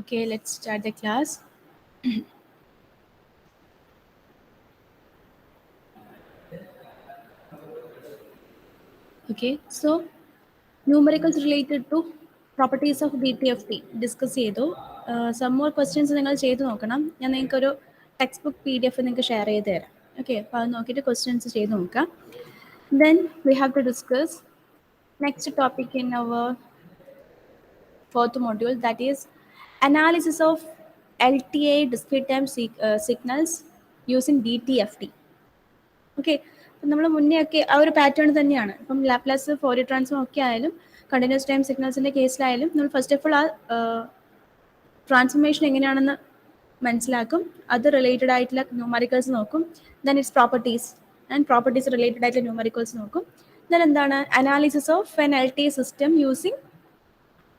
Okay, let's start the class. Okay, so numericals related to properties of DTFT discuss ചെയ്തു. Some more questions നിങ്ങൾ ചെയ്ത് നോക്കണം. ഞാൻ നിങ്ങൾക്കൊരു ടെക്സ്റ്റ് ബുക്ക് PDF നിങ്ങൾക്ക് ഷെയർ ചെയ്ത് തരാം. ഓക്കെ, അപ്പോൾ അത് നോക്കിയിട്ട് ക്വസ്റ്റ്യൻസ് ചെയ്ത് നോക്കാം. Then we have to discuss next topic in our fourth module, that is analysis of LTA discrete time signals using DTFT. Okay, നമ്മൾ മുന്നേ ഒക്കെ ആ ഒരു പാറ്റേൺ തന്നെയാണ്. ഇപ്പം ലാപ്ലാസ് ഫോറിയർ ട്രാൻസ്ഫോം ഒക്കെ ആയാലും കണ്ടിന്യൂസ് ടൈം സിഗ്നൽസിൻ്റെ കേസിലായാലും നമ്മൾ ഫസ്റ്റ് ഓഫ് ഓൾ ആ ട്രാൻസ്ഫോർമേഷൻ എങ്ങനെയാണെന്ന് മനസ്സിലാക്കും. അത് റിലേറ്റഡ് ആയിട്ടുള്ള ന്യൂമറിക്കൽസ് നോക്കും. Then it's properties and properties related ആയിട്ടുള്ള ന്യൂമറിക്കൽസ് നോക്കും. ദെൻ എന്താണ് analysis of N LTA system using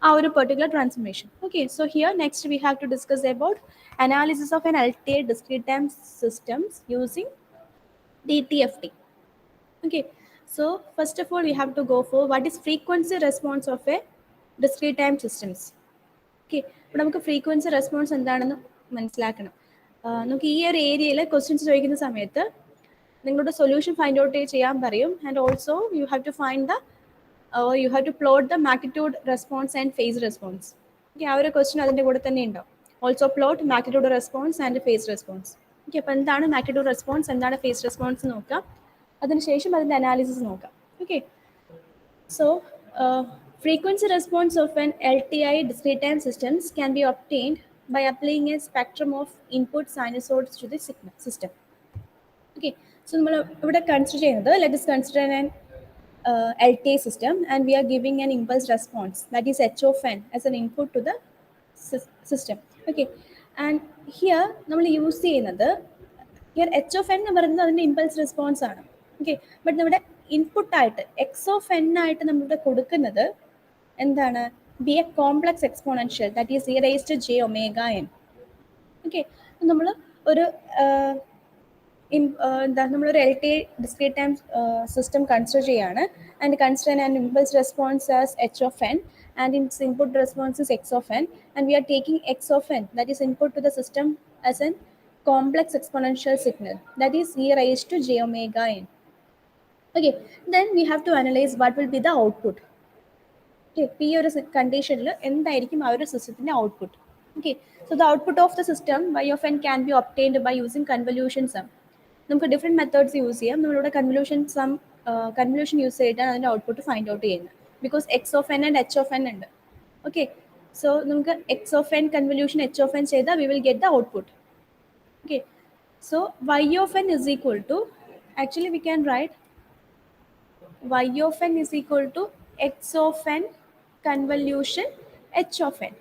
our particular transformation. Okay, so here next we have to discuss about analysis of an LTA discrete time systems using DTFT. Okay, so first of all we have to go for what is frequency response of a discrete time systems. Okay, അപ്പോൾ നമുക്ക് frequency response എന്താണെന്ന് മനസ്സിലാക്കണം. നമുക്ക് ഈ ഒരു ഏരിയയിൽ questions ചോദിക്കുന്ന സമയത്ത് നിങ്ങളുടെ സൊല്യൂഷൻ ഫൈൻഡ് ഔട്ട് ചെയ്യാൻ പറയും. And also you have to find the you have to plot the magnitude response and phase response. Okay, ആ ഒരു ക്വസ്റ്റ്യൻ അതിൻ്റെ കൂടെ തന്നെ ഉണ്ടാവും. Also plot magnitude response and phase response. Okay, അപ്പോൾ എന്താണ് മാഗ്നിറ്റ്യൂഡ് റെസ്പോൺസ്, എന്താണ് ഫേസ് റെസ്പോൺസ് നോക്കാം. അതിനുശേഷം അതിൻ്റെ അനാലിസിസ് നോക്കാം. Okay, so frequency response of an LTI discrete time systems can be obtained by applying a spectrum of input sinusoids to the system. Okay, so നമ്മൾ ഇവിടെ consider ചെയ്യുന്നത്, let us consider an LTA system and we are giving an impulse response, that is h of n, as an input to the system. Okay, and here നമ്മൾ use ചെയ്യുന്നത് here h of n എന്ന് പറയുന്നത് അതിൻ്റെ impulse response ആണ്. Okay, but നമ്മുടെ ഇൻപുട്ടായിട്ട് x of n ആയിട്ട് നമ്മളിവിടെ കൊടുക്കുന്നത് എന്താണ്, be a complex exponential, that is e raised to j omega n. Okay, നമ്മൾ ഒരു എന്താ നമ്മളൊരു LTA discrete time system consider ചെയ്യാണ്. And consider an impulse response as h of n and its input response is x of n, and we are taking x of n, that is input to the system, as an complex exponential signal, that is e raised to j omega n. Okay, then we have to analyze what will be the output. Okay, ഈ ഒരു കണ്ടീഷനിൽ എന്തായിരിക്കും ആ ഒരു സിസ്റ്റത്തിൻ്റെ output. Okay, so the output of the system y of n can be obtained by using convolution sum. നമുക്ക് different methods use ചെയ്യാം. നമ്മളിവിടെ കൺവല്യൂഷൻ യൂസ് ചെയ്തിട്ടാണ് അതിൻ്റെ ഔട്ട്പുട്ട് ഫൈൻഡ് ഔട്ട് ചെയ്യുന്നത്. Because x of n and h of n ഉണ്ട്. Okay, so നമുക്ക് x of n convolution h of n ചെയ്താൽ we will get the output. Okay, so y of n is equal to, actually we can write y of n is equal to x of n convolution h of n.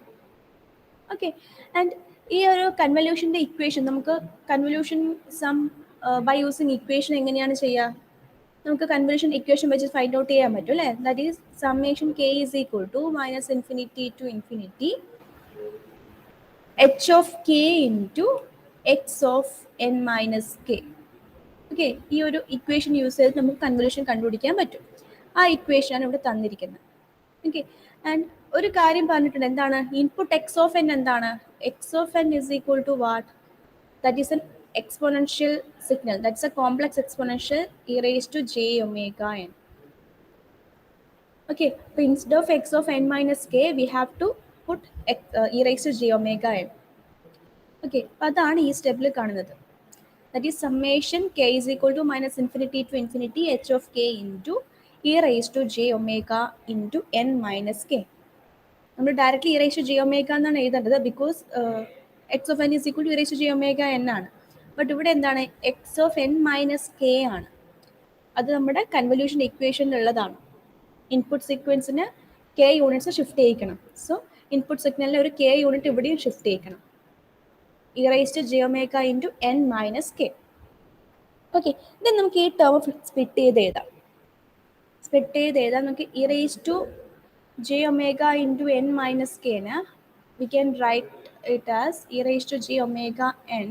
Okay, and ഈ ഒരു കൺവല്യൂഷൻ്റെ equation നമുക്ക് convolution sum by using equation എങ്ങനെയാണ് ചെയ്യുക, നമുക്ക് convolution equation വെച്ച് find out ചെയ്യാൻ പറ്റും അല്ലേ. That is summation k is equal to minus infinity to infinity h of k into x of n minus k. Okay, ഈ ഒരു ഇക്വേഷൻ യൂസ് ചെയ്ത് നമുക്ക് കൺവല്യൂഷൻ കണ്ടുപിടിക്കാൻ പറ്റും. ആ ഇക്വേഷനാണ് ഇവിടെ തന്നിരിക്കുന്നത്. ഓക്കെ, ആൻഡ് ഒരു കാര്യം പറഞ്ഞിട്ടുണ്ട്, എന്താണ് ഇൻപുട്ട് എക്സ് ഓഫ് എൻ എന്താണ്, x of n is equal to what, that is an exponential signal, that's a complex exponential e raised to j omega n. Okay, so instead of x of n minus k we have to put e raised to j omega n. Okay, അതാണ് ഈ സ്റ്റെപ്പിൽ കാണുന്നത്. that is summation k is equal to minus infinity to infinity h of k into e raised to j omega into n minus k. നമ്മൾ directly e raised to j omega എന്നാണ് എഴുതേണ്ടത്, because x of n is equal to e raised to j omega n ആണ്. But ഇവിടെ എന്താണ്, x of n minus k ആണ്. അത് നമ്മുടെ convolution ഇക്വേഷനിലുള്ളതാണ്. ഇൻപുട്ട് സീക്വൻസിന് കെ യൂണിറ്റ്സ് ഷിഫ്റ്റ് ചെയ്യിക്കണം. സോ ഇൻപുട്ട് സിഗ്നലിന് ഒരു കെ യൂണിറ്റ് ഇവിടെയും ഷിഫ്റ്റ് ചെയ്യിക്കണം. E raise to j omega into n minus k. Okay, then നമുക്ക് ഈ ടേം സ്പ്ലിറ്റ് ചെയ്ത് എഴുതാം. നമുക്ക് e raise to j omega into n minus കെന് we can write it as e raise to j omega N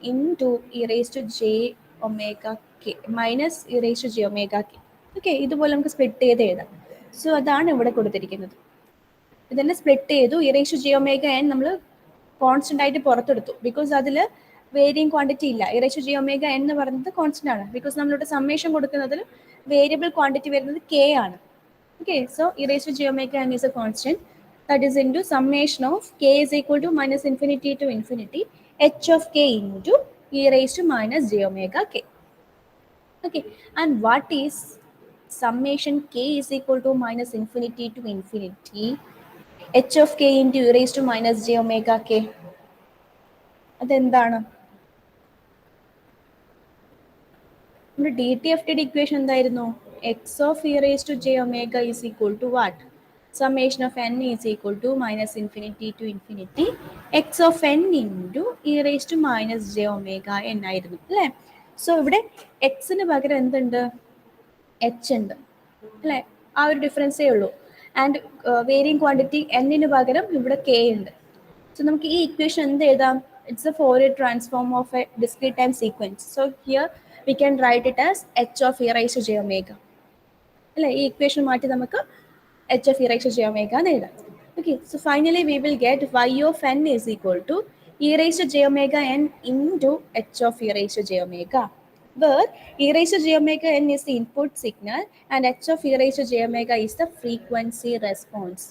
into e raised to j omega k minus e raised to j omega k. Okay, ഇതുപോലെ നമുക്ക് split ചെയ്ത് എഴുതാം. So അതാണ് ഇവിടെ കൊടുത്തിരിക്കുന്നത്. ഇതിനെ split ചെയ്തു e raised to j omega n നമ്മൾ കോൺസ്റ്റന്റ് ആയിട്ട് പുറത്തെടുത്തു ബിക്കോസ് അതിൽ വേരിയിങ് ക്വാണ്ടിറ്റി ഇല്ല. e raised to j omega n എന്ന് പറയുന്നത് കോൺസ്റ്റന്റ് ആണ് ബിക്കോസ് നമ്മളിവിടെ സമ്മേഷൻ കൊടുക്കുന്നതിൽ വേരിയബിൾ ക്വാണ്ടിറ്റി വരുന്നത് k ആണ്. Okay, so e raised to j omega n is a constant that is into summation of k is equal to minus infinity to infinity h of k into e raised to minus j omega k. Okay, and what is summation k is equal to minus infinity to infinity h of k into e raised to minus j omega k? അതെന്താണ്? നമ്മുടെ D T F ടിയുടെ equation എന്തായിരുന്നു? X of e raise to j omega is equal to what? Summation of n is equal to minus infinity to infinity x of n into e raise to minus j omega n ആയിരുന്നു അല്ലേ? So ഇവിടെ എക്സിന് പകരം എന്തുണ്ട്? H ഉണ്ട് അല്ലേ? ആ ഒരു ഡിഫറൻസേ ഉള്ളൂ. ആൻഡ് വേരിയിങ് ക്വാണ്ടിറ്റി എന്നിന് പകരം ഇവിടെ കെ ഉണ്ട്. സോ നമുക്ക് ഈ ഇക്വേഷൻ എന്ത് എഴുതാം? It's A Fourier transform of A discrete time sequence. So here we can write it as h of e raised to j omega. അല്ലേ? ഈ ഇക്വേഷൻ മാറ്റി നമുക്ക് h of e raised to j omega എന്ന് എഴുതാം. Okay, so finally we will get y of n is equal to e raised to j omega n into h of e raised to j omega, where e raised to j omega n is the input signal and h of e raised to j omega is the frequency response.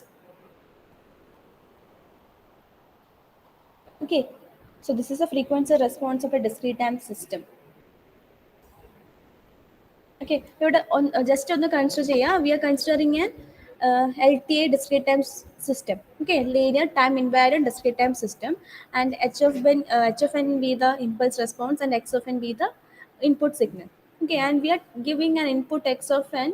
Okay, so this is a frequency response of a discrete time system. Okay, ഇവിടെ just ഒന്ന് consider ചെയ്യാം. We are considering an LTA discrete time system. Okay, linear time invariant discrete time system, and h of n be the impulse response and x of n be the input signal. Okay, and we are giving an input x of n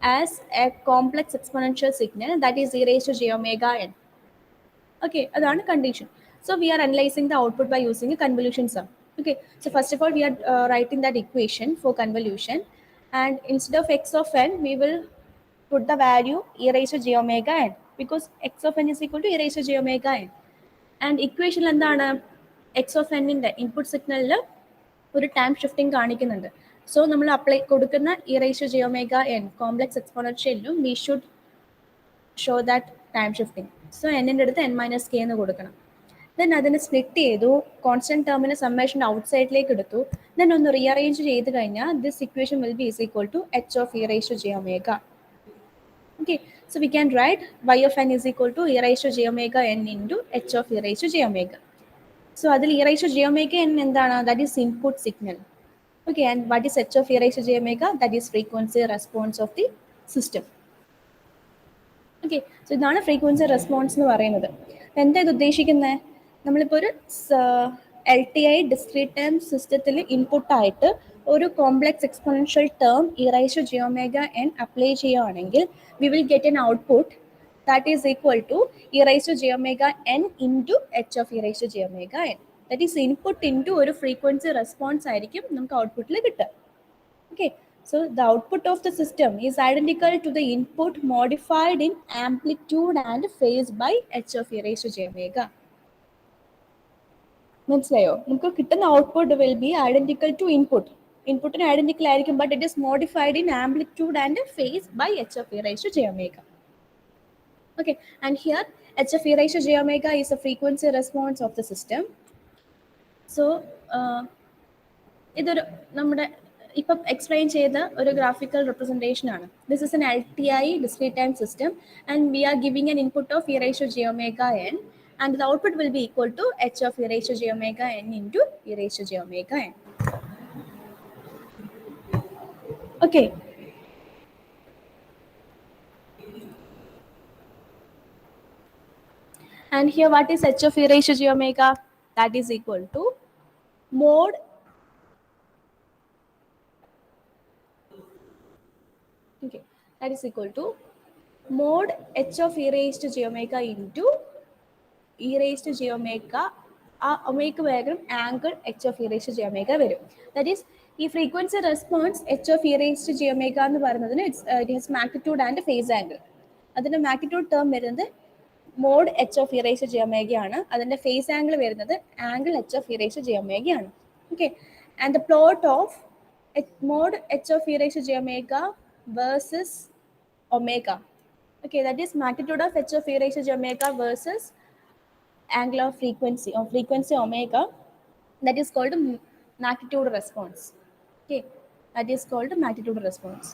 as a complex exponential signal that is e raised to j omega n. Okay, അതാണ് condition. So we are analyzing the output by using a convolution sum. Okay, so first of all we are writing that equation for convolution, and instead of x of n we will put the value e raised to j omega n because x of n is equal to e raised to j omega n. And equation എന്താണ്? x of n ന്റെ input സിഗ്നലിൽ ഒരു time shifting കാണിക്കുന്നുണ്ട്. So നമ്മൾ apply കൊടുക്കുന്ന e raised to j omega n complex എക്സ്പോണൻഷ്യലിലും we should show that time shifting. സോ എന്നിൻ്റെ അടുത്ത് n minus k എന്ന് കൊടുക്കണം. ദെൻ അതിനെ സ്പ്ലിറ്റ് ചെയ്തു, കോൺസ്റ്റന്റ് ടേമിന് സമ്മേഷൻ ഔട്ട്സൈഡിലേക്ക് എടുത്തു. ദെൻ ഒന്ന് റീഅറേഞ്ച് ചെയ്ത് കഴിഞ്ഞാൽ this equation will be is equal to h of e raised to j omega. Okay, so we can write y of n is equal to e raised to j omega n into h of e raised to j omega. So അതിൽ e raised to j omega n എന്താണ്? That is input signal. Okay, and what is h of e raised to j omega? That is frequency response of the system. Okay, so ഇതാണ് frequency response എന്ന് പറയുന്നത്. എന്താ ഇത് ഉദ്ദേശിക്കുന്നത്? നമ്മളിപ്പോൾ ഒരു LTI discrete time സിസ്റ്റത്തിൽ ഇൻപുട്ടായിട്ട് ഒരു complex exponential term e raised to j omega n apply ചെയ്യുകയാണെങ്കിൽ we will get an output that is equal to e raised to j omega n into h of e raised to j omega n. That is input into ഒരു frequency response ആയിരിക്കും നമുക്ക് ഔട്ട്പുട്ടിൽ കിട്ടുക. Okay, so the output of the system is identical to the input modified in amplitude and phase by h of e raised to j omega. മനസ്സിലായോ? നമുക്ക് കിട്ടുന്ന output will be identical to input. ഇൻപുട്ടിന് identical ആയിരിക്കും, but it is modified in amplitude and phase by h of e raised to j omega. Okay, and here h of e raised to j omega is a frequency response of the system. So ഇതൊരു നമ്മുടെ ഇപ്പം explain ചെയ്ത ഒരു graphical representation ആണ്. This is an LTI discrete time system and we are giving N input of e raised to j omega n and the output will be equal to h of e raised to j omega n into e raised to j omega n. Okay. And here what is h of e raised to j omega? That is equal to mod okay, that is equal to mod h of e raised to j omega into e raised to j omega. ആ ഒമേക്ക് പകരം angle h of e raised to j omega വരും. That is ഈ frequency response h of e raised to j omega എന്ന് പറയുന്നതിന് it has magnitude and phase angle. അതിൻ്റെ magnitude term വരുന്നത് mod h of e raised to j omega ആണ്. അതിൻ്റെ phase angle വരുന്നത് angle h of e raised to j omega ആണ്. Okay, and the plot of mod h of e raised to j omega versus omega. Okay, that is magnitude of h of e raised to j omega versus angle of frequency omega. That is called magnitude response. Okay, that is called magnitude response.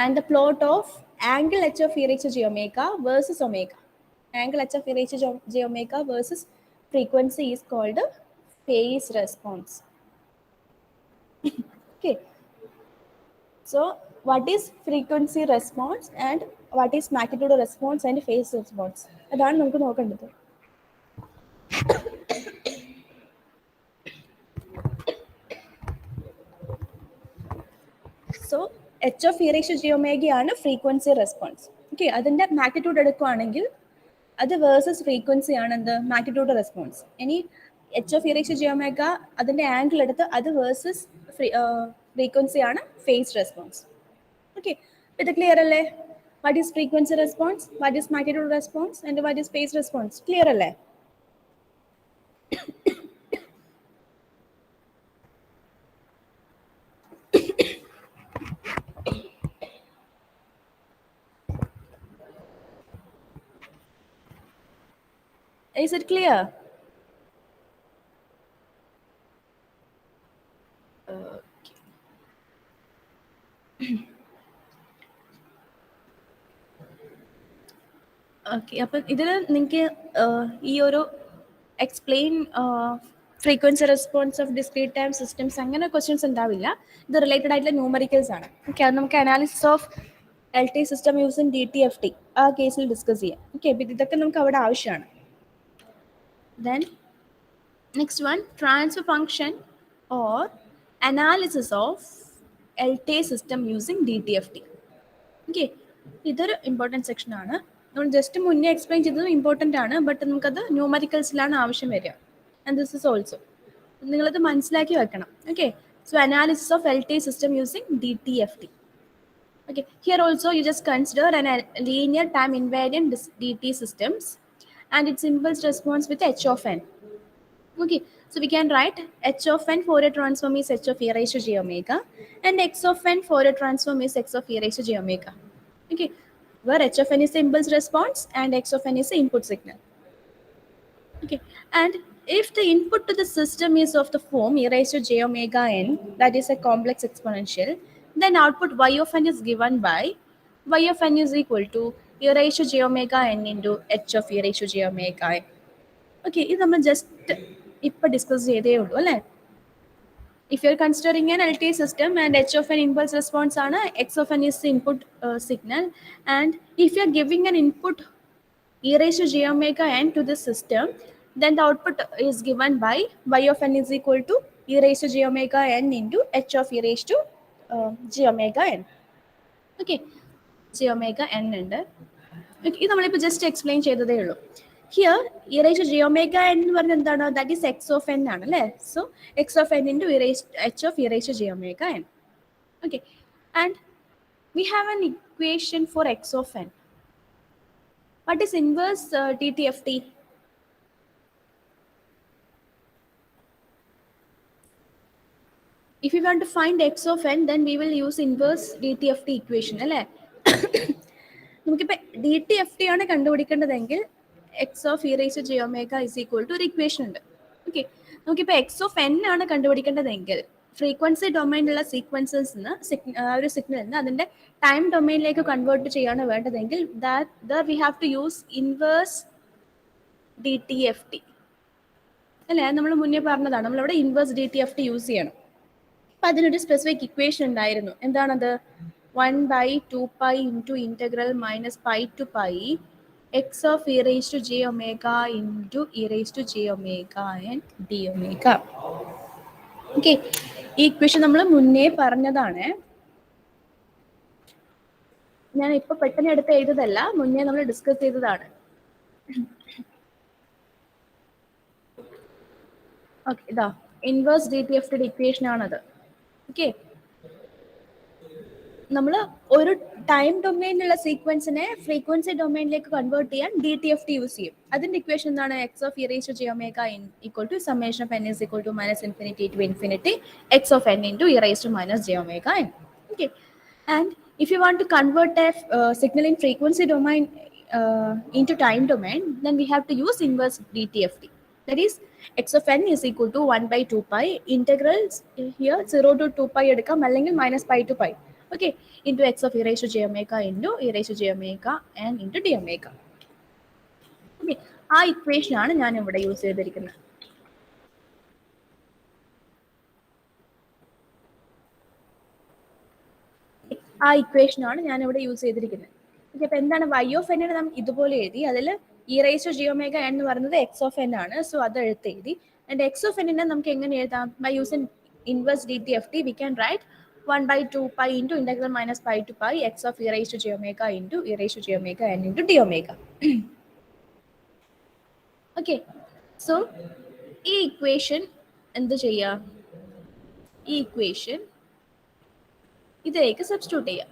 And the plot of angle h of e raised to j omega versus omega. Angle h of e raised to j omega versus frequency is called phase response. Okay. So, what is frequency response and what is magnitude response and phase response? അതാണ് നമുക്ക് നോക്കേണ്ടത്. So, h of e raised to j omega ആണ് frequency response. Okay, അതിന്റെ magnitude എടുക്കുകയാണെങ്കിൽ അത് versus frequency ആണ് എന്ത് magnitude response. ഇനി h of e raised to j omega അതിന്റെ ആംഗിൾ എടുത്ത് അത് വേഴ്സസ് ഫ്രീക്വൻസി ആണ് ഫേസ് റെസ്പോൺസ്. Okay, ഇത് ക്ലിയർ അല്ലേ? What is frequency response? What is magnitude response? And what is phase response? Clear അല്ലേ? Is it clear? ഓക്കെ, അപ്പം ഇതിൽ നിങ്ങൾക്ക് ഈ ഒരു explain frequency response of discrete time systems അങ്ങനെ ക്വസ്റ്റ്യൻസ് ഉണ്ടാവില്ല. ഇത് റിലേറ്റഡ് ആയിട്ടുള്ള ന്യൂമറിക്കൽസ് ആണ്. ഓക്കെ, അത് നമുക്ക് analysis of L T system using DTFT ആ കേസിൽ ഡിസ്കസ് ചെയ്യാം. ഓക്കെ, അപ്പം ഇതൊക്കെ നമുക്ക് അവിടെ ആവശ്യമാണ്. Then next one, transfer function or analysis of LTI system using DTFT. Okay, ഇതൊരു ഇമ്പോർട്ടൻറ്റ് സെക്ഷൻ ആണ്. നമ്മൾ ജസ്റ്റ് മുന്നേ എക്സ്പ്ലെയിൻ ചെയ്തത് ഇമ്പോർട്ടൻ്റ് ആണ്, ബട്ട് നമുക്കത് ന്യൂമറിക്കൽസിലാണ് ആവശ്യം വരിക. ആൻഡ് ദിസ് ഇസ് ഓൾസോ നിങ്ങളത് മനസ്സിലാക്കി വെക്കണം. Okay, so analysis of LTI system using DTFT. Okay, here also you just consider an linear time invariant DT systems and its impulse response with h of n. Okay, so we can write h of n Fourier transform is h of e raised to j omega and x of n Fourier transform is x of e raised to j omega. Okay, where h of n is the impulse response and x of n is the input signal. Okay, and if the input to the system is of the form e raised to j omega n, that is a complex exponential, then output y of n is given by y of n is equal to e raised to j omega n into h of e raised to j omega n. Okay, ഇത് നമ്മൾ just ഇപ്പം discuss ചെയ്തേ ഉള്ളൂ അല്ലേ? If you're considering an LTI system and h of n impulse response ആണ്, x of n is the input signal, and if you're giving an input e raised to j omega n to this system, then the output is given by y of n is equal to e raised to j omega n into h of e raised to j omega n. Okay, j omega n ഉണ്ട്. ഇത് നമ്മളിപ്പോൾ just explain ചെയ്തതേ ഉള്ളൂ. Here e raised to j omega n എന്ന് പറഞ്ഞാൽ എന്താണ്? That is x of n ആണ് അല്ലേ? So x of n into h of e raised to j omega n. Okay, and we have an equation for x of n. What is inverse DTFT? If we want to find x of n, then we will use inverse DTFT equation അല്ലേ? നമുക്കിപ്പോൾ DTFT ആണ് കണ്ടുപിടിക്കേണ്ടതെങ്കിൽ x of e raise to j omega is equal to ഒരു equation ഉണ്ട്. Okay, നമുക്കിപ്പോൾ x of n ആണ് കണ്ടുപിടിക്കേണ്ടതെങ്കിൽ frequency ഡൊമൈനിലുള്ള sequences ഒരു സിഗ്നലിന് അതിൻ്റെ ടൈം ഡൊമൈനിലേക്ക് കൺവേർട്ട് ചെയ്യാണ് വേണ്ടതെങ്കിൽ we have to use inverse DTFT അല്ലേ? നമ്മൾ മുന്നേ പറഞ്ഞതാണ്, നമ്മളിവിടെ ഇൻവേഴ്സ് DTFT യൂസ് ചെയ്യണം. അപ്പം അതിനൊരു സ്പെസിഫിക് ഇക്വേഷൻ ഉണ്ടായിരുന്നു. എന്താണത്? 1/2 pi into integral minus pi to pi x of e raised to j omega into e raised to j omega and d omega. Okay, ഈ ഇക്വേഷൻ നമ്മൾ മുന്നേ പറഞ്ഞതാണ്. ഞാൻ ഇപ്പൊ പെട്ടെന്ന് എടുത്ത് എഴുതതല്ല, മുന്നേ നമ്മൾ ഡിസ്കസ് ചെയ്തതാണ്. ഓക്കെ, ഇതാ ഇൻവേഴ്സ് DTFT ഇക്വേഷൻ ആണത്. ഓക്കെ, നമ്മൾ ഒരു ടൈം ഡൊമൈനിലുള്ള സീക്വൻസിനെ ഫ്രീക്വൻസി ഡൊമൈനിലേക്ക് കൺവേർട്ട് ചെയ്യാൻ DTFT യൂസ് ചെയ്യും. അതിന്റെ ഇക്വേഷൻ എന്താണ്? X of e raised to j omega n equal to summation of n is equal to minus infinity to infinity x of n into e raised to minus j omega n. Okay, and If you want to convert a signal in frequency domain into time domain, then we have to use inverse DTFT. That is, x of n is equal to 1 by 2 pi integrals here 0 to 2 pi എടുക്കാം അല്ലെങ്കിൽ minus pi to pi. Okay, into x of e raised to j omega into e raised to j omega and into d omega. Okay, ആ equation ആണ് ഞാൻ ഇവിടെ use ചെയ്തിരിക്കുന്നത്. ആ equation ആണ് ഞാൻ ഇവിടെ യൂസ് ചെയ്തിരിക്കുന്നത്. ഓക്കെ, അപ്പൊ എന്താണ് y ഓഫ് n നമ്മൾ ഇതുപോലെ എഴുതി. അതിൽ e raise to j omega n എന്ന് പറയുന്നത് എക്സ് ഓഫ് n ആണ്. സോ അത് എഴുതി. ആൻഡ് എക്സ് ഓഫ് n നമുക്ക് എങ്ങനെ എഴുതാം? By using inverse D T F T we can write 1 by 2 pi into integral minus pi to pi x of e raised to j omega into e raised to j omega n into d omega. Okay, so ഈ equation എന്ത് ചെയ്യാം? ഈ equation ഇതിലേക്ക് substitute ചെയ്യാം.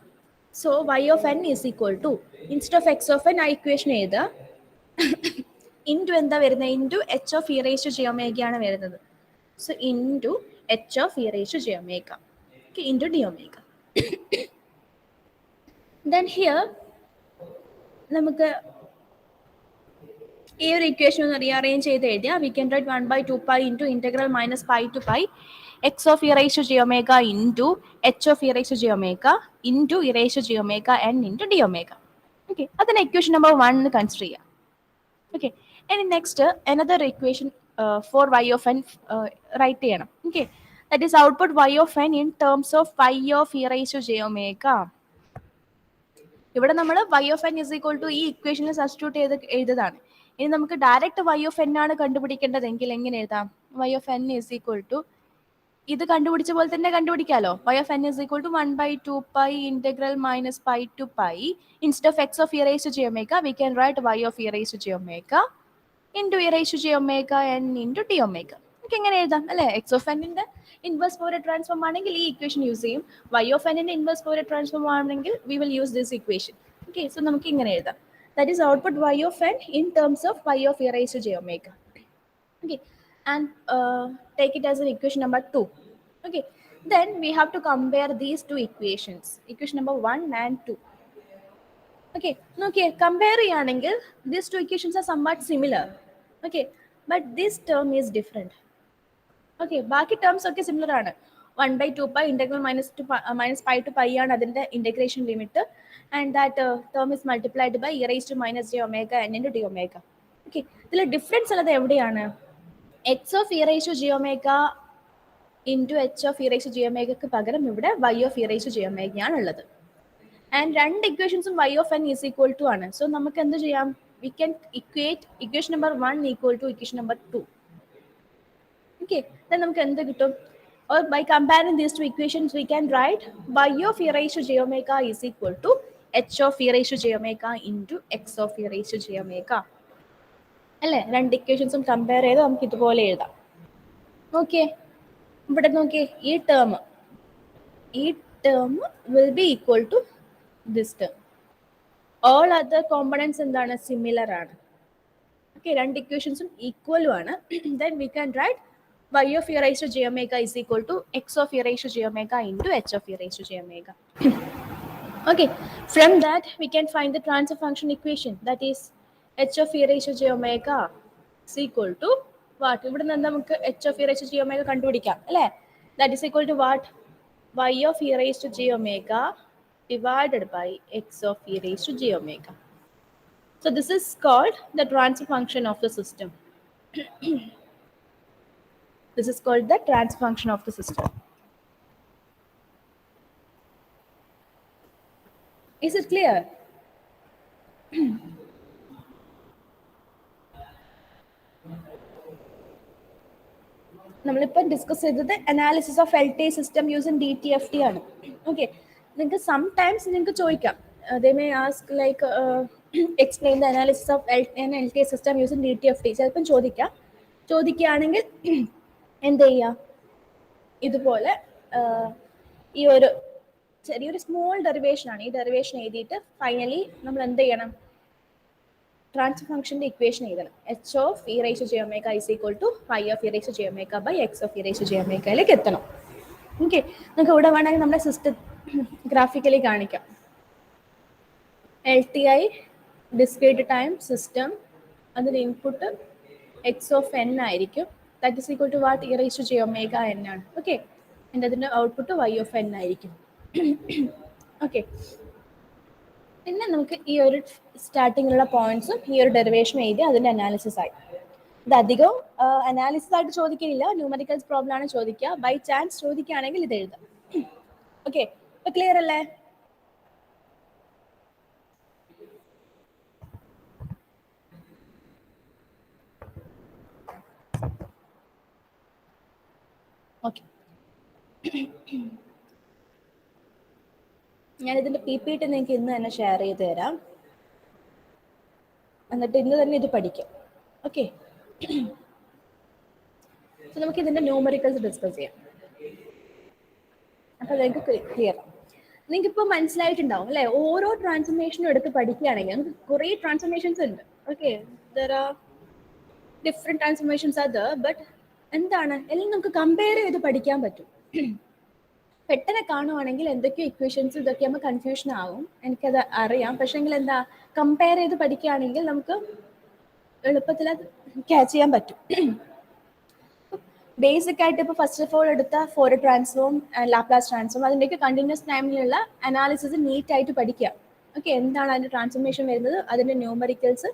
So y of n is equal to, instead of x of n ആ ഇക്വേഷൻ എഴുതുക, into എന്താ വരുന്നത്? Into h of e raise to j omega ആണ് വരുന്നത്. So into h of e raise to j omega into d omega. Then here നമുക്ക് ഈ ഒരു ഇക്വേഷൻ ഒന്ന് റീഅറേഞ്ച് ചെയ്ത് എഴുതിയാൽ we can write 1 by 2 pi into integral minus pi to pi x of e raised to j omega into h of e raised to j omega into e raised to j omega n into d omega. Okay, that's equation number 1 consider. Okay, and next another equation for y of n write cheyyanam. Okay, that is output y of n in terms of phi of e raised to j omega. ഇവിടെ നമ്മൾ y of n is equal to ഈ ഇക്വേഷനിൽ substitute ചെയ്ത് എഴുതുന്നതാണ്. ഇനി നമുക്ക് direct y of n ആണ് കണ്ടുപിടിക്കേണ്ടതെങ്കിൽ എങ്ങനെ എഴുതാം? y of n is equal to, ഇത് കണ്ടുപിടിച്ച പോലെ തന്നെ കണ്ടുപിടിക്കാലോ. y of n is equal to 1 by 2 pi integral minus pi to pi. Instead of x of e raised to j omega, we can write y of e raised to j omega into e raised to j omega n into d omega. നമുക്ക് എങ്ങനെ എഴുതാം അല്ലേ? X of എന്നിന്റെ inverse Fourier transform ആണെങ്കിൽ ഈ equation use ചെയ്യും. y of n inverse Fourier transform ആണെങ്കിൽ we will use this equation. Okay, so നമുക്ക് ഇങ്ങനെ എഴുതാം. That is output y of n in terms of y of e raised to j omega. Okay, and take it as an equation number 2. Okay, then we have to compare these two equations, equation number 1 and 2. Okay, compare cheyanengil these two equations are somewhat similar. Okay, but this term is different. Okay, baaki terms okay similar aanu. 1 by 2 pi integral minus pi to pi ആണ് അതിന്റെ integration limit, and that term is multiplied by e raised to minus j omega n into d omega. Okay, ഇതിലെ difference ഉള്ളത് എവിടെയാണ്? x of e raised to j omega into h of e raised to j omega ക്ക് പകരം ഇവിടെ y of e raised to j omega ആണ് ഉള്ളത്. And രണ്ട് ഇക്വേഷൻസും y of n is equal to ആണ്. സോ നമുക്ക് എന്ത് ചെയ്യാം? We can equate equation number 1 equal to equation number 2. Okay, then നമുക്ക് എന്ത് കിട്ടും? Or by comparing these two equations, we can write y of e raised to j omega is equal to h of e raised to j omega into x of e raised to j omega. അല്ലേ? രണ്ട് ഇക്വേഷൻസും compare ചെയ്ത് നമുക്ക് ഇതുപോലെ എഴുതാം. Okay, ഇവിടെ നോക്കിയേ, ഈ term will be equal to this term. All other components എന്താണ്? സിമിലർ ആണ്. ഓക്കെ, രണ്ട് ഇക്വേഷൻസും ഈക്വലും ആണ്. Then we can write y of e raised to j omega is equal to x of e raised to j omega into h of e raised to j omega. Okay, from that we can find the transfer function equation, that is h of e raised to j omega is equal to what? ഇവിടെ നിന്ന് നമുക്ക് h of e raised to j omega കണ്ടുപിടിക്കാം അല്ലേ? That is equal to what? y of e raised to j omega divided by x of e raised to j omega. So this is called the transfer function of the system. This is called the transfer function of the system. Is it clear? നമ്മളിപ്പോൾ discuss ചെയ്തത് analysis of L T system using D T F T ആണ്. Okay, നിങ്ങൾക്ക് sometimes നിങ്ങൾക്ക് ചോദിക്കാം, they may ask like explain the analysis of L T system using D T F T. ചിലപ്പം ചോദിക്കുകയാണെങ്കിൽ എന്ത് ചെയ്യുക? ഇതുപോലെ ഈ ഒരു ചെറിയൊരു സ്മോൾ ഡെറിവേഷൻ ആണ്. ഈ ഡെറിവേഷൻ എഴുതിയിട്ട് ഫൈനലി നമ്മൾ എന്ത് ചെയ്യണം? ട്രാൻസ്ഫർ ഫംഗ്ഷന്റെ ഇക്വേഷൻ എഴുതണം. h of e raised to j omega is equal to y of e raised to j omega by x of e raised to j omega യിലേക്ക് എത്തണം. ഓക്കെ, നിങ്ങൾക്ക് ഇവിടെ വേണമെങ്കിൽ നമ്മുടെ സിസ്റ്റം ഗ്രാഫിക്കലി കാണിക്കാം. LTI discrete time system അതിൻ്റെ input x of n ആയിരിക്കും. That is equal to what? E raise to j omega n ആണ്. ഓക്കെ, എൻ്റെ അതിൻ്റെ ഔട്ട്പുട്ട് വൈ ഓഫ് എൻ ആയിരിക്കും. ഓക്കെ, പിന്നെ നമുക്ക് ഈ ഒരു സ്റ്റാർട്ടിങ്ങിലുള്ള പോയിന്റ്സും ഈ ഒരു ഡെറിവേഷനും എഴുതി അതിൻ്റെ അനാലിസിസ് ആയി. ഇത് അധികം അനാലിസിസ് ആയിട്ട് ചോദിക്കില്ല, ന്യൂമറിക്കൽസ് പ്രോബ്ലം ആണ് ചോദിക്കുക. ബൈ ചാൻസ് ചോദിക്കുകയാണെങ്കിൽ ഇത് എഴുതാം. ഓക്കെ, ഇപ്പൊ ക്ലിയർ അല്ലേ? ഓക്കെ, ഞാനിതിൻ്റെ പി പി ടി നിങ്ങൾക്ക് ഇന്ന് തന്നെ ഷെയർ ചെയ്ത് തരാം. എന്നിട്ട് ഇന്ന് തന്നെ ഇത് പഠിക്കാം. ഓക്കെ, സോ നമുക്ക് ഇതിൻ്റെ ന്യൂമറിക്കൽസ് ഡിസ്കസ് ചെയ്യാം. അപ്പോൾ നിങ്ങൾക്ക് ക്ലിയർ. നിങ്ങൾക്ക് ഇപ്പോൾ മനസ്സിലായിട്ടുണ്ടാവും അല്ലേ? ഓരോ ട്രാൻസ്ഫർമേഷനും എടുത്ത് പഠിക്കുകയാണെങ്കിൽ നമുക്ക് കുറേ ട്രാൻസ്ഫർമേഷൻസ് ഉണ്ട്. Okay, there are different transformations അത്, ബട്ട് എന്താണ് എല്ലാം നമുക്ക് കമ്പയർ ചെയ്ത് പഠിക്കാൻ പറ്റും. പെട്ടെന്ന് കാണുവാണെങ്കിൽ എന്തൊക്കെയോ ഇക്വേഷൻസ് ഇതൊക്കെ ആകുമ്പോൾ കൺഫ്യൂഷൻ ആകും, എനിക്കത് അറിയാം. പക്ഷേങ്കിൽ എന്താ, കമ്പയർ ചെയ്ത് പഠിക്കുകയാണെങ്കിൽ നമുക്ക് എളുപ്പത്തിൽ അത് ക്യാച്ച് ചെയ്യാൻ പറ്റും. ബേസിക് ആയിട്ട് ഇപ്പോൾ ഫസ്റ്റ് ഓഫ് ഓൾ എടുത്ത ഫോറിയർ ട്രാൻസ്ഫോം, ലാപ്ലാസ് ട്രാൻസ്ഫോം, അതിൻ്റെയൊക്കെ കണ്ടിന്യൂസ് ടൈമിലുള്ള അനാലിസിസ് നീറ്റ് ആയിട്ട് പഠിക്കുക. ഓക്കെ, എന്താണ് അതിൻ്റെ ട്രാൻസ്ഫോർമേഷൻ വരുന്നത്, അതിൻ്റെ ന്യൂമറിക്കൽസ്,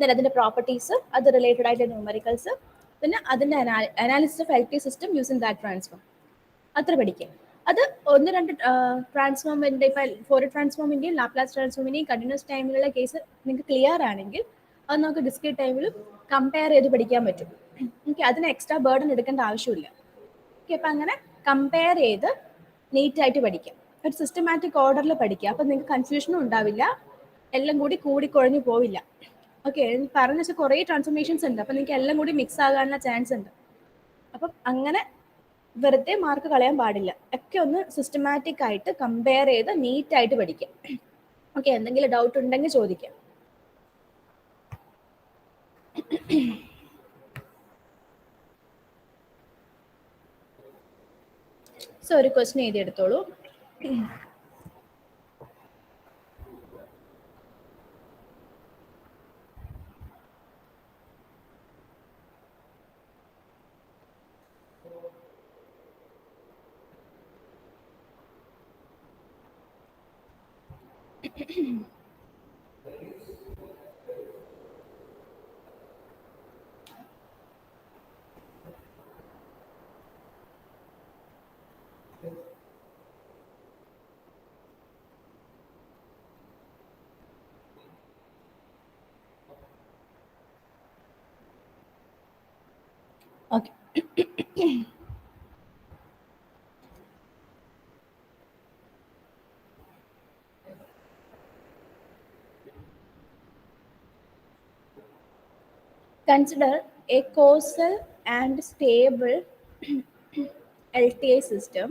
then അതിൻ്റെ പ്രോപ്പർട്ടീസ്, അത് റിലേറ്റഡ് ആയിട്ടുള്ള ന്യൂമറിക്കൽസ്, പിന്നെ അതിൻ്റെ analysis of LT system using that transform, അത്ര പഠിക്കുക. അത് ഒന്ന് രണ്ട് ട്രാൻസ്ഫോമിൻ്റെ, ഇപ്പം ഫോറിയർ ട്രാൻസ്ഫോമിൻ്റെയും ലാപ്ലാസ് ട്രാൻസ്ഫോമിൻ്റെയും കണ്ടിന്യൂസ് ടൈമിലുള്ള കേസ് നിങ്ങൾക്ക് ക്ലിയർ ആണെങ്കിൽ അത് നമുക്ക് ഡിസ്ക്രീറ്റ് ടൈമിലും കമ്പയർ ചെയ്ത് പഠിക്കാൻ പറ്റും. ഓക്കെ, അതിന് എക്സ്ട്രാ ബേർഡൻ എടുക്കേണ്ട ആവശ്യമില്ല. ഓക്കെ, അപ്പം അങ്ങനെ കമ്പയർ ചെയ്ത് നീറ്റായിട്ട് പഠിക്കാം, ഒരു സിസ്റ്റമാറ്റിക് ഓർഡറിൽ പഠിക്കുക. അപ്പം നിങ്ങൾക്ക് കൺഫ്യൂഷനും ഉണ്ടാവില്ല, എല്ലാം കൂടി കൂടിക്കുഴഞ്ഞു പോവില്ല. ഓക്കെ, പറഞ്ഞ വെച്ചാൽ കുറേ ട്രാൻസ്ഫോർമേഷൻസ് ഉണ്ട്, അപ്പം നിങ്ങൾക്ക് എല്ലാം കൂടി മിക്സ് ആകാനുള്ള ചാൻസ് ഉണ്ട്. അപ്പം അങ്ങനെ വെറുതെ മാർക്ക് കളയാൻ പാടില്ല, ഒക്കെ ഒന്ന് സിസ്റ്റമാറ്റിക് ആയിട്ട് കമ്പയർ ചെയ്ത് നീറ്റായിട്ട് പഠിക്കാം. ഓക്കെ, എന്തെങ്കിലും ഡൗട്ട് ഉണ്ടെങ്കിൽ ചോദിക്കാം. സോ ഒരു ക്വസ്റ്റ്യൻ എഴുതിയെടുത്തോളൂ. Okay, consider a causal and stable LTI system.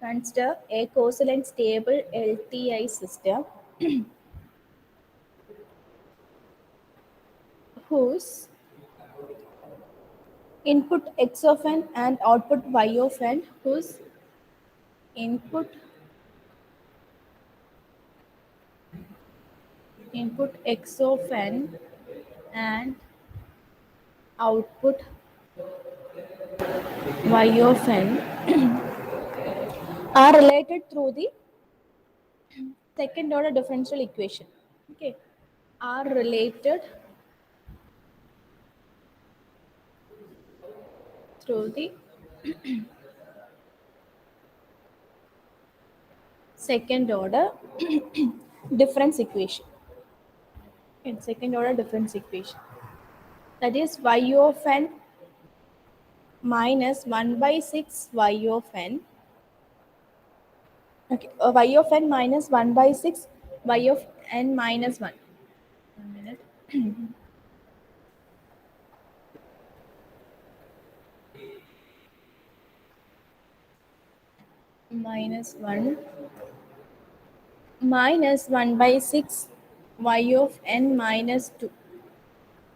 Consider a causal and stable LTI system whose input x of n and output y of n, whose input x of n and output y of n are related through the second order differential equation. Okay, are related through the second order difference equation. In second order difference equation, that is y of n minus 1 by 6 y of n. Okay, y of n minus 1 by 6 y of n minus 1. 1 minute. minus 1 minus 1 by 6 y of n minus 2,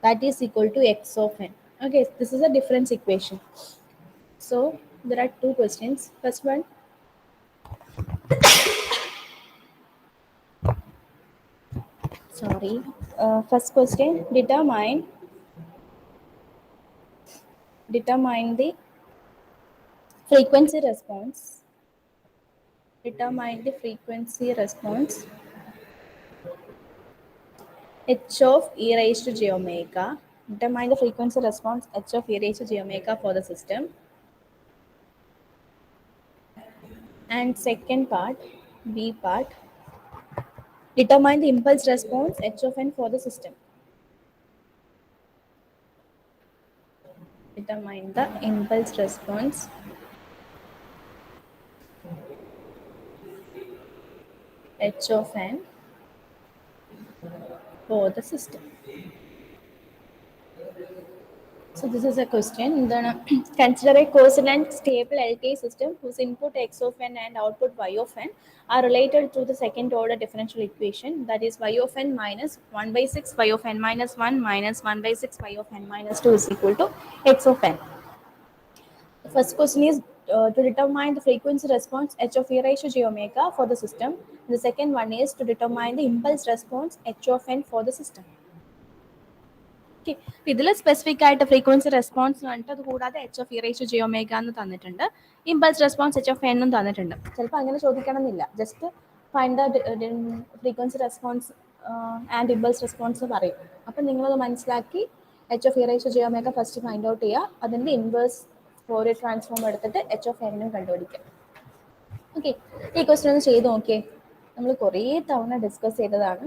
that is equal to x of n. Okay, this is a difference equation. So there are two questions. First one, First question, determine the frequency response. Determine the frequency response h of e raised to j omega. Determine the frequency response h of e raised to j omega for the system. And second part, B part, determine the impulse response h of n for the system. Determine the impulse response h of n for the system. So this is a question. Then consider a coherent stable LTI system whose input x of n and output y of n are related through the second order differential equation, that is y of n minus 1 by 6 y of n minus 1 minus 1 by 6 y of n minus 2 is equal to x of n. The first question is to determine the frequency response h of e raised to j omega for the system. The second one is to determine the impulse response h of n for the system. Okay, ഇതിൽ specific ആയിട്ട് frequency response കണ്ടിട്ട് അത് കൂടാതെ h of e raise to j omega എന്ന് തന്നിട്ടുണ്ട്. Impulse response h of എന്നും തന്നിട്ടുണ്ട്. ചിലപ്പോൾ അങ്ങനെ ചോദിക്കണമെന്നില്ല, just find the frequency response and impulse response പറയും. അപ്പം നിങ്ങളത് മനസ്സിലാക്കി h of e raise to j omega first find out ചെയ്യുക, അതിൻ്റെ ഇൻവേഴ്സ് ഫോറിയർ ട്രാൻസ്ഫോം എടുത്തിട്ട് എച്ച് ഓഫ് എന്നും കണ്ടുപിടിക്കുക. ഓക്കെ, ഈ ക്വസ്റ്റ്യൻ ഒന്ന് ചെയ്ത് നോക്കിയേ. നമ്മൾ കുറേ തവണ ഡിസ്കസ് ചെയ്തതാണ്.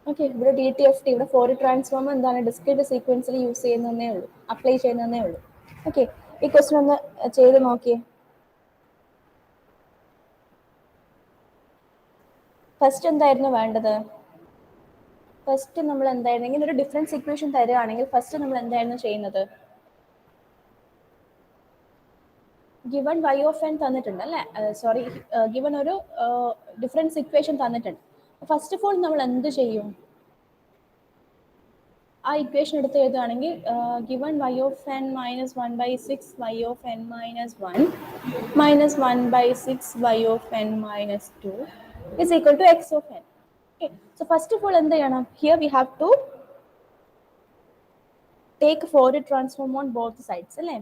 ഓക്കെ, ഇവിടെ ഡി ടി എഫ് ടി, ഇവിടെ ഫോറിയർ ട്രാൻസ്ഫോം എന്താണ് ഡിസ്ക്രീറ്റ് സീക്വൻസിൽ യൂസ് ചെയ്യുന്നതേ ഉള്ളൂ, അപ്ലൈ ചെയ്യുന്നതേ ഉള്ളൂ. ഓക്കെ, ഈ ക്വസ്റ്റ്യൻ ഒന്ന് ചെയ്ത് നോക്കിയേ. ഫസ്റ്റ് എന്തായിരുന്നു വേണ്ടത്? ഫസ്റ്റ് നമ്മൾ എന്തായിരുന്നു, ഇങ്ങനെ ഒരു ഡിഫറൻസ് ഇക്വേഷൻ തരികയാണെങ്കിൽ ഫസ്റ്റ് നമ്മൾ എന്തായിരുന്നു ചെയ്യുന്നത്? ഗിവൺ വൈ ഓഫ് എൻ തന്നിട്ടുണ്ട് അല്ലേ, സോറി, ഗിവൺ ഒരു ഡിഫറൻസ് ഇക്വേഷൻ തന്നിട്ടുണ്ട്. ഫസ്റ്റ് ഓഫ് ഓൾ നമ്മൾ എന്ത് ചെയ്യും? ആ ഇക്വേഷൻ എടുത്ത് എഴുതുകയാണെങ്കിൽ given y of n minus 1 by 6 y of n minus 1 minus 1 by 6 y of n minus 2 is equal to x of n. Okay, so first of all എന്ത് ചെയ്യണം? Here we have to take Fourier transform on both sides അല്ലേ.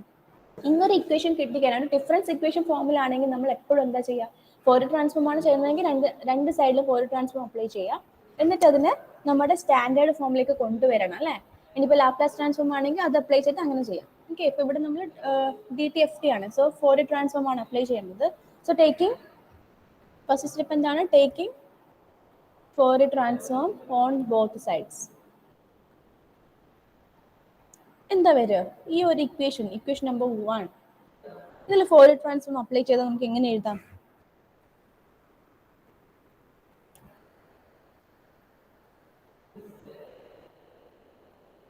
ഇങ്ങനൊരു equation കിട്ടിക്കാനാണ്. Difference equation ഫോമിലാണെങ്കിൽ നമ്മൾ എപ്പോഴും എന്താ ചെയ്യുക? Fourier transform ആണ് ചെയ്യുന്നതെങ്കിൽ രണ്ട് സൈഡിലും ഫോറിയർ ട്രാൻസ്ഫോം അപ്ലൈ ചെയ്യുക, എന്നിട്ട് അതിനെ നമ്മുടെ സ്റ്റാൻഡേർഡ് ഫോമിലേക്ക് കൊണ്ടുവരണം അല്ലേ. ഇനിയിപ്പോൾ ലാപ്ലാസ് ട്രാൻസ്ഫോം ആണെങ്കിൽ അത് അപ്ലൈ ചെയ്ത് അങ്ങനെ ചെയ്യാം. ഓക്കെ, ഇപ്പോൾ ഇവിടെ നമ്മൾ ഡി ടി എഫ് ടി ആണ്, സോ ഫോറിയർ ട്രാൻസ്ഫോം ആണ് അപ്ലൈ ചെയ്യുന്നത്. സോ ടേക്കിംഗ് ഫസ്റ്റ് സ്റ്റെപ്പ് എന്താണ്? Taking Fourier transform on both sides. എന്താ വരിക? ഈ ഒരു ഇക്വേഷൻ നമ്പർ 1, ഇതിൽ ഫോറിയർ ട്രാൻസ്ഫോം അപ്ലൈ ചെയ്താൽ നമുക്ക് എങ്ങനെ എഴുതാം?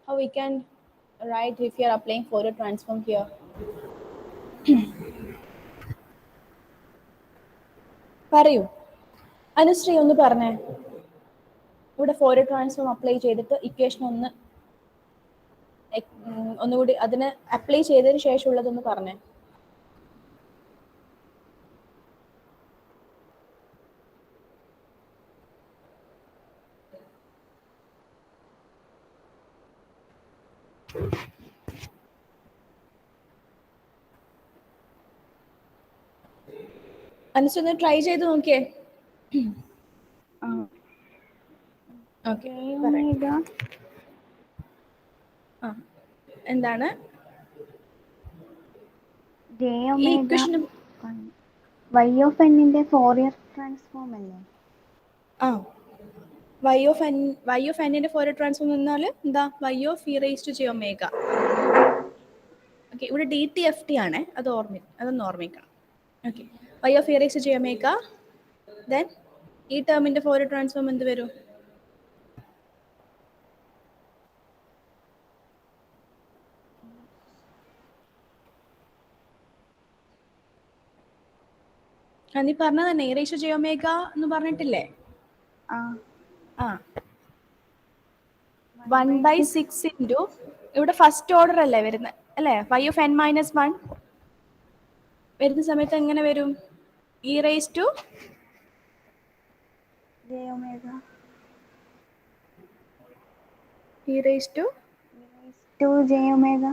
How we can write if you are applying Fourier transform here? പറയൂ അനുശ്രീ, ഒന്ന് പറഞ്ഞേ. ഇവിടെ ഫോറിയർ ട്രാൻസ്ഫോം അപ്ലൈ ചെയ്തിട്ട് ഇക്വേഷൻ ഒന്നുകൂടി അതിന് അപ്ലൈ ചെയ്തതിന് ശേഷമുള്ളതൊന്ന് പറഞ്ഞേ. അനുശ്രീ ഒന്ന് ട്രൈ ചെയ്ത് നോക്കിയേ. എന്താണ് ഈ ഇക്വേഷൻ? വൈ ഓഫ് എന്നിന്റെ ഫോറിയർ ട്രാൻസ്ഫോം അല്ലേ? ആ, വൈ ഓഫ് എന്നിന്റെ ഫോറിയർ ട്രാൻസ്ഫോം എന്നാൽ എന്താ? Y of e raise to j omega. Okay, ഇവിടെ ഡി ടി എഫ് ടി ആണ്, അതൊന്ന് ഓർമ്മിക്കണം. Okay, y of e raise to j omega, then ഈ ടേമിന്റെ ഫോറിയർ ട്രാൻസ്ഫോം എന്ത് വരും? നീ പറഞ്ഞ തന്നെ e raise to j omega എന്ന് പറഞ്ഞിട്ടില്ലേ? ആ, 1/6 ഇൻറ്റു ഇവിടെ ഫസ്റ്റ് ഓർഡർ അല്ലേ വരുന്നത് അല്ലേ? വൈ ഓഫ് എൻ മൈനസ് 1 വരുന്ന സമയത്ത് എങ്ങനെ വരും? E raise to J omega. E raised to E raised to J omega.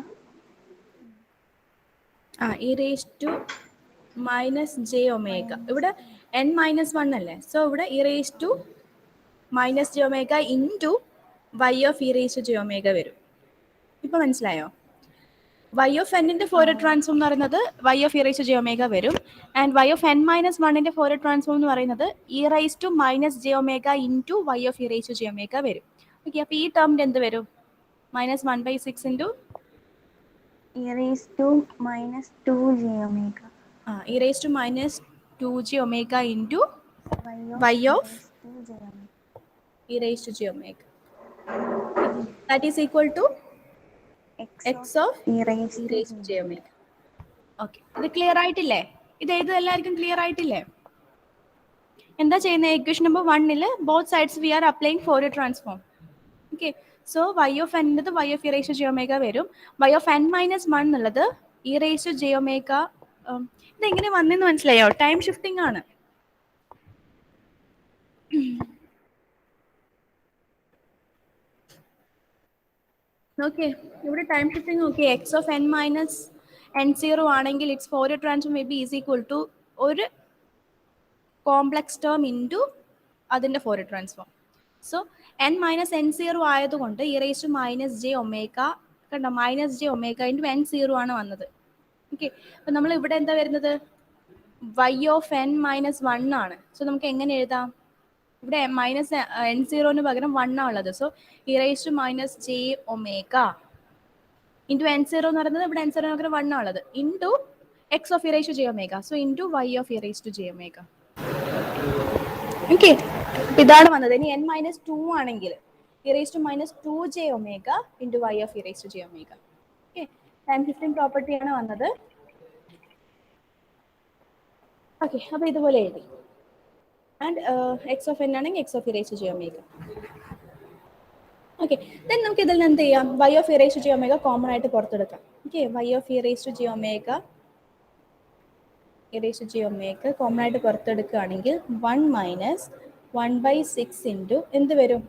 e raised to minus j omega. ഇവിടെ n minus 1 അല്ലേ, സോ ഇവിടെ e raised to minus j omega into y of e raised to j omega വരും. ഇപ്പൊ മനസ്സിലായോ? y of n-ന്റെ Fourier transform എന്ന് പറയുന്നത് y of e raised to j omega വരും. And y of n minus 1-ന്റെ Fourier transform എന്ന് പറയുന്നത് e raised to minus j omega into y of e raised to j omega വരും. Okay, അപ്പൊ ഈ ടേമിന്റെ എന്ത് വരും? minus 1/6 into E raised to minus 2 J omega. e raised to minus 2j omega into y of e raised to j omega. That is equal to x of E raised to j omega. Okay, ഇത് clear ആയിട്ടില്ലേ? ഇത് എല്ലാവർക്കും clear ആയിട്ടില്ലേ? എന്താ ചെയ്യുന്നത്? Equation number 1-ൽ both sides we are applying Fourier transform. Okay, so y of n എന്നത് y of e raised to j omega വരും. y of n minus 1 എന്നുള്ളത് e raised to j omega. ഇതെങ്ങനെ വന്നെന്ന് മനസ്സിലായോ? ടൈം ഷിഫ്റ്റിംഗ് ആണ്. Okay, ഇവിടെ time shifting നോക്കി. X of n minus n0 ആണെങ്കിൽ it's Fourier transform may be is equal to ഒരു കോംപ്ലക്സ് ടേം ഇൻറ്റു അതിൻ്റെ Fourier transform. So n minus n0 ആയതുകൊണ്ട് e raise to minus j omega, കണ്ടോ, minus j omega into n0 ആണ് വന്നത്. Okay, അപ്പം നമ്മൾ ഇവിടെ എന്താ വരുന്നത്? y ഓഫ് n മൈനസ് 1 ആണ്. സോ നമുക്ക് എങ്ങനെ എഴുതാം? ഇവിടെ മൈനസ് n0ന് പകരം 1 ആണ് ഉള്ളത്. So e raise to minus j omega into n0 എന്ന് പറയുന്നത് ഇവിടെ n0 പകരം 1 ആണ് ഉള്ളത്, into x of e raise to j omega, so into y of e raise to j omega. Okay, ഇതാണ് വന്നത്. ഇനി n മൈനസ് 2 ആണെങ്കിൽ e raise to minus 2j omega into y of e raise to j omega. Okay, time shifting പ്രോപ്പർട്ടിയാണ് വന്നത്. Okay, അപ്പോൾ ഇതുപോലെ എഴുതി. And x of n ആണെങ്കിൽ x of e raise to j omega. Okay, then നമുക്ക് ഇതിൽ നിന്ന് എന്ത് ചെയ്യാം? y of e raise to j omega common ആയിട്ട് പുറത്തെടുക്കാം. Okay, y of e raise to j omega common ആയിട്ട് പുറത്തെടുക്കുകയാണെങ്കിൽ 1 മൈനസ് 1/6 ഇൻറ്റു എന്ത് വരും?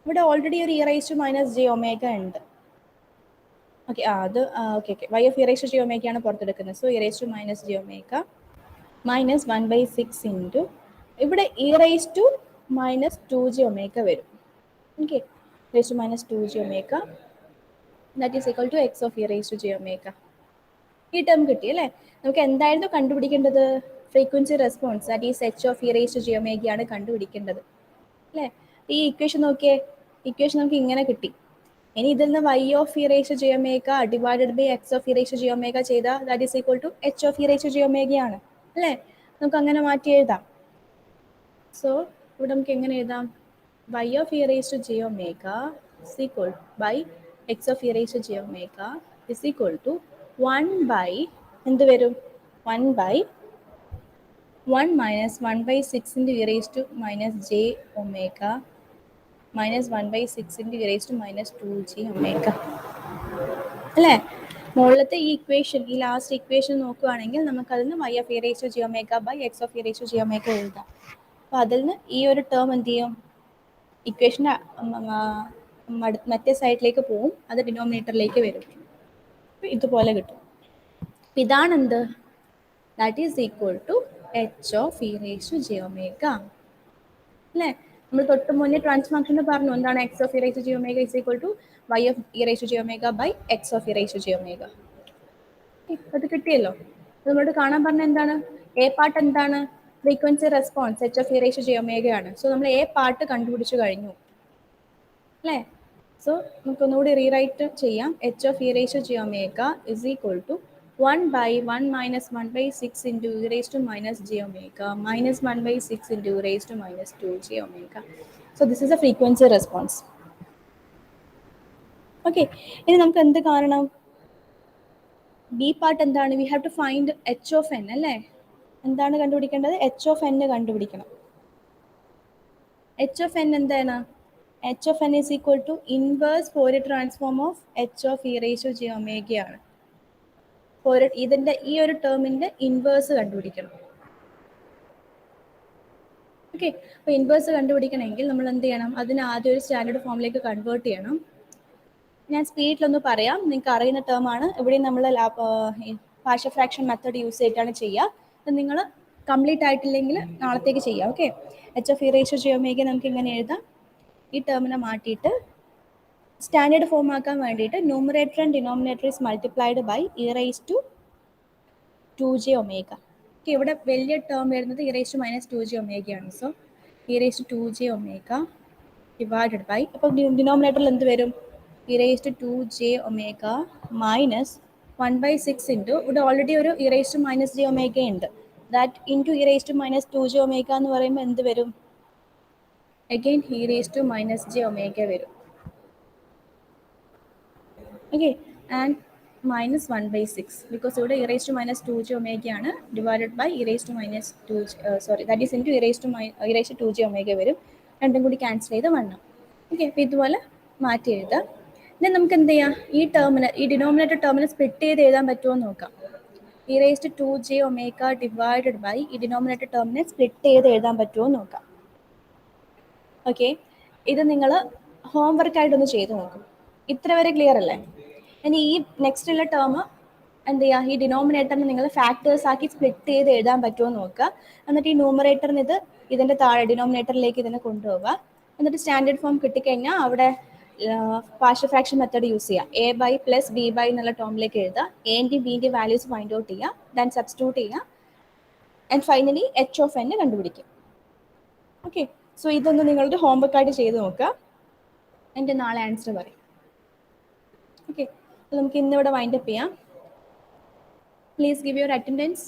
ഇവിടെ ഓൾറെഡി ഒരു e raise to minus j omega ഉണ്ട്. ഓക്കെ, അത് okay y of e raise to j ഒമേഗയാണ് പുറത്തെടുക്കുന്നത്. So e raise to minus j omega minus 1/6 into ഇവിടെ e raise to minus 2j omega വരും. Okay, raise to minus 2j omega that is equal to x of e raise to j omega. ഈ term കിട്ടി അല്ലേ? നമുക്ക് എന്തായിരുന്നു കണ്ടുപിടിക്കേണ്ടത്? Frequency response, that is h of e raise to j ഒമേഗയാണ് കണ്ടുപിടിക്കേണ്ടത് അല്ലേ? ഈ ഇക്വേഷൻ നോക്കിയേ, ഇക്വേഷൻ നമുക്ക് ഇങ്ങനെ കിട്ടി. ഇനി ഇതിൽ നിന്ന് y of e raise to j omega divided by x of e raise to j omega ചെയ്താൽ that is equal to h of e raise to j ഒമേഗയാണ് അല്ലേ? നമുക്ക് അങ്ങനെ മാറ്റി എഴുതാം. സോ ഇവിടെ നമുക്ക് എങ്ങനെ എഴുതാം? y of e raise to j omega is equal by x of e raise to j omega is equal to 1 by എന്ത് വരും? 1 by 1 minus 1/6 into e raise to minus j omega minus 1/6 into e raise to minus 2j omega അല്ലേ? മുകളിലത്തെ ഈ equation, ഈ last equation നോക്കുകയാണെങ്കിൽ നമുക്കതിന് y of e raise to j omega by x of e raise to j omega എഴുതാം. അപ്പോൾ അതിൽ നിന്ന് ഈ ഒരു ടേം എന്ത് ചെയ്യും? ഇക്വേഷൻ്റെ മറ്റേ സൈഡിലേക്ക് പോവും, അത് ഡിനോമിനേറ്ററിലേക്ക് വരും. അപ്പോൾ ഇതുപോലെ കിട്ടും. ഇതാണ് എന്ത്? That is equal to h of e raise to j omega അല്ലേ? നമ്മൾ തൊട്ട് മുന്നേ ട്രാൻസ്ഫോർമേഷൻ പറഞ്ഞു എന്താണ്? X of e raise to j omega is equal to y of e raise to j omega by x of e raise to j omega. അത് കിട്ടിയല്ലോ. നമ്മളോട് കാണാൻ പറഞ്ഞ എന്താണ്? എ പാർട്ട് എന്താണ്? Frequency response h of e raise to j ഒമേഗയാണ്. So നമ്മൾ A part കണ്ടുപിടിച്ചു കഴിഞ്ഞു അല്ലേ? സോ നമുക്കൊന്നുകൂടി റീറൈറ്റ് ചെയ്യാം. H of e raise to j omega is equal to 1 by 1 minus 1/6 into e raised to minus j omega minus 1/6 into e raised to minus 2j omega. So this is a frequency response. Okay, ഇനി നമുക്ക് എന്ത് കാണണം? B part എന്താണ്? We have to find h of n അല്ലേ? എന്താണ് കണ്ടുപിടിക്കേണ്ടത്? H of n കണ്ടുപിടിക്കണം. H of n എന്താണ്? H of n is equal to inverse Fourier transform of h of e raise to j ഒമേഗയാണ്. ഇതിന്റെ ഈ ഒരു ടേമിന്റെ ഇൻവേഴ്സ് കണ്ടുപിടിക്കണം. ഓക്കെ, അപ്പോൾ ഇൻവേഴ്സ് കണ്ടുപിടിക്കണമെങ്കിൽ നമ്മൾ എന്ത് ചെയ്യണം, അതിന് ആദ്യം ഒരു സ്റ്റാൻഡേർഡ് ഫോമിലേക്ക് കൺവേർട്ട് ചെയ്യണം. ഞാൻ സ്പീഡിലൊന്ന് പറയാം, നിങ്ങൾക്ക് അറിയുന്ന ടേം ആണ്. ഇവിടെ നമ്മൾ പാർഷ്യൽ ഫ്രാക്ഷൻ മെത്തേഡ് യൂസ് ചെയ്തിട്ടാണ് ചെയ്യുക. അപ്പം നിങ്ങൾ കംപ്ലീറ്റ് ആയിട്ടില്ലെങ്കിൽ നാളത്തേക്ക് ചെയ്യാം. Okay, H of E ratio J omega നമുക്ക് ഇങ്ങനെ എഴുതാം. ഈ ടേമിനെ മാറ്റിയിട്ട് സ്റ്റാൻഡേർഡ് ഫോം ആക്കാൻ വേണ്ടിയിട്ട് numerator and denominator is multiplied by e raise to 2j omega. Okay, ഇവിടെ വലിയ ടേം വരുന്നത് e raise to minus 2j ഒമേഗയാണ്. So e raise to 2j omega divided by, അപ്പോൾ ഡിനോമിനേറ്ററിൽ എന്ത് വരും, e raise to 2j omega minus 1/6 into, ഇവിടെ already ഒരു e raise to minus j omega ഉണ്ട്, that into e raise to minus 2j omega എന്ന് പറയുമ്പോൾ എന്ത് വരും, again E raise to minus j omega വരും. ഓക്കെ, ആൻഡ് minus 1/6 because ഇവിടെ e raised to minus 2j omega ആണ് divided by e raised to minus 2j, sorry, that is into e raised to 2j omega വരും. രണ്ടും കൂടി cancel ചെയ്ത് 1. Okay, അപ്പോൾ ഇതുപോലെ മാറ്റി എഴുതാം. then നമുക്ക് എന്ത് ചെയ്യാം, ഈ ടേമിന്, ഈ ഡിനോമിനേറ്റർ ടേമിന് സ്പ്ലിറ്റ് ചെയ്ത് എഴുതാൻ പറ്റുമോ എന്ന് നോക്കാം. e raised to 2j omega divided by ഈ ഡിനോമിനേറ്റർ ടേമിനെ സ്പ്ലിറ്റ് ചെയ്ത് എഴുതാൻ പറ്റുമോ എന്ന് നോക്കാം. ഓക്കെ, ഇത് നിങ്ങൾ ഹോംവർക്കായിട്ടൊന്ന് ചെയ്ത് നോക്കും. ഇത്ര വരെ ക്ലിയർ അല്ലേ? ഇനി ഈ നെക്സ്റ്റ് ഉള്ള ടേം എന്ത് ചെയ്യുക, ഈ ഡിനോമിനേറ്ററിന് നിങ്ങൾ ഫാക്ടേഴ്സ് ആക്കി സ്പ്ലിറ്റ് ചെയ്ത് എഴുതാൻ പറ്റുമോ എന്ന് നോക്കുക. എന്നിട്ട് ഈ ന്യൂമറേറ്ററിന് ഇതിൻ്റെ താഴെ ഡിനോമിനേറ്ററിലേക്ക് ഇതിനെ കൊണ്ടുപോവുക. എന്നിട്ട് സ്റ്റാൻഡേർഡ് ഫോം കിട്ടിക്കഴിഞ്ഞാൽ അവിടെ പാർഷ്യൽ ഫ്രാക്ഷൻ മെത്തേഡ് യൂസ് ചെയ്യുക. A by plus B by എന്നുള്ള ടേമിലേക്ക് എഴുതുക. എൻ്റെയും ബിൻ്റെയും വാല്യൂസ് ഫൈൻഡ് ഔട്ട് ചെയ്യുക, ദെൻ സബ്സ്റ്റിറ്റ്യൂട്ട് ചെയ്യുക, and finally H of N കണ്ടുപിടിക്കും. ഓക്കെ, സോ ഇതൊന്ന് നിങ്ങളുടെ ഹോംവർക്കായിട്ട് ചെയ്ത് നോക്കുക. എൻ്റെ നാളെ ആൻസർ പറയും. ഓക്കെ, നമുക്ക് ഇന്നിവിടെ വൈൻഡപ്പ് ചെയ്യാം. Please give your attendance.